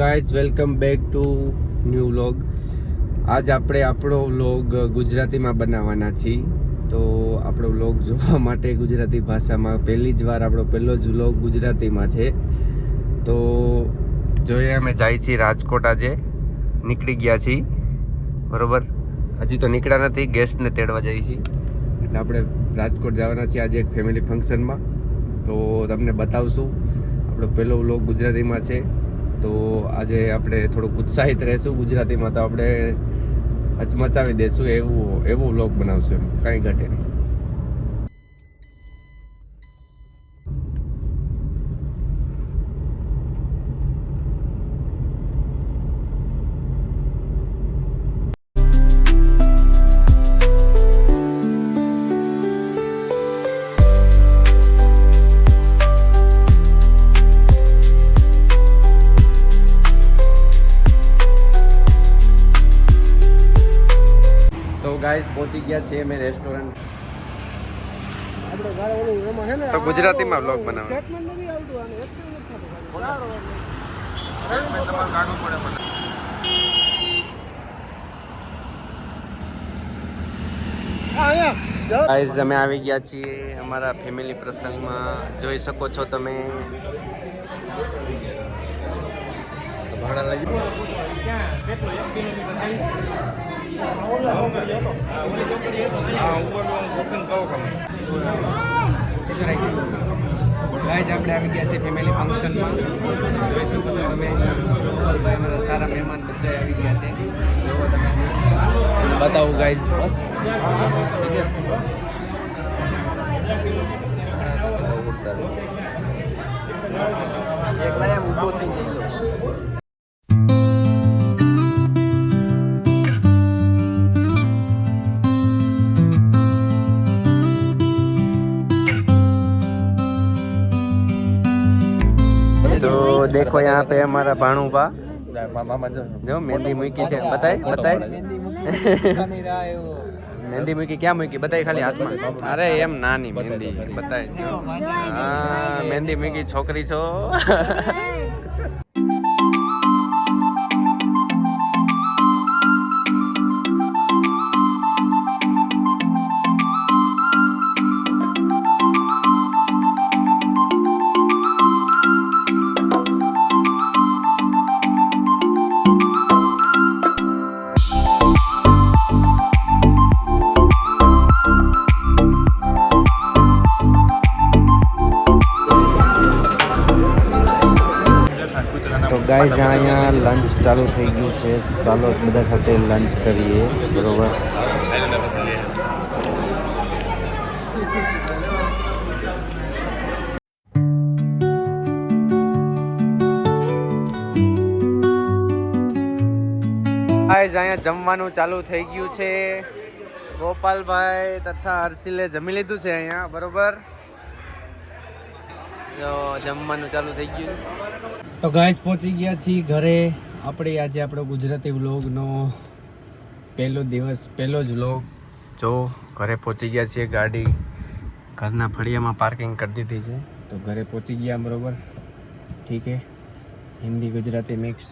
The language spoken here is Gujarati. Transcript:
Guys welcome back to new vlog. આજ આપણે આપણો વ્લોગ ગુજરાતીમાં બનાવવાના છીએ. તો આપણો વ્લોગ જોવા માટે ગુજરાતી ભાષામાં પહેલી જ વાર આપણો પહેલો જ વ્લોગ ગુજરાતીમાં છે. તો જોઈએ અમે જાય છીએ રાજકોટ. આજે નીકળી ગયા છીએ બરોબર. હજી તો નીકળ્યા નથી, ગેસ્ટને તેડવા જઈએ છીએ. એટલે આપણે રાજકોટ જવાના છીએ આજે એક ફેમિલી ફંક્શનમાં. તો તમને બતાવશું. આપણો પહેલો વ્લોગ ગુજરાતીમાં છે. તો આજે આપણે થોડુંક ઉત્સાહિત રહેશું ગુજરાતીમાં. તો આપણે હચમચાવી દેશું એવું વ્લોગ બનાવશું, એમ કાંઈ ઘટે નહીં. તો ગાઈસ પહોંચી ગયા છીએ અમે રેસ્ટોરન્ટ. તો ગુજરાતીમાં વ્લોગ બનાવો. ગાઈસ અમે આવી ગયા છીએ અમારા ફેમિલી પ્રસંગમાં. જોઈ શકો છો તમે. ભાડા લઈ ગાઈસ આપણે આવી ગયા છે ફેમિલી ફંક્શનમાં. જોઈ શકો છો તમે. અમારા સારા મહેમાન બધા આવી ગયા છે. જોવો તમે, બતાવું ગાઈસ. એકલા એમ ઊભો થઈ જઈ ગયો. तो देखो यहाँ पे हमारा भाणुबा जो मेहंदी मुकी છે. बताए मेहंदी मुकी क्या मुकी बताए खाली हाथ में. अरे एम नानी मेहंदी बताए. हाँ मेहंदी मुकी छोकरी छो. તો ગાઈઝ અહીંયા લંચ ચાલુ થઈ ગયું છે. ચાલો બધા સાથે લંચ કરીએ બરોબર. ગાઈઝ અહીંયા જમવાનું ચાલુ થઈ ગયું છે. ગોપાલભાઈ તથા હર્ષિલે જમી લીધું છે અહીંયા બરોબર. તો જમવાનું ચાલુ થઈ ગયું. તો ગાઈસ પહોંચી ગયા છીએ ઘરે. આપણે આજે આપણો ગુજરાતી વ્લોગનો પહેલો દિવસ, પહેલો જ વ્લોગ. જો ઘરે પહોંચી ગયા છીએ. ગાડી ઘરના ફળિયામાં પાર્કિંગ કરી દીધી છે. તો ઘરે પહોંચી ગયા બરોબર. ઠીક હે. હિન્દી ગુજરાતી મિક્સ.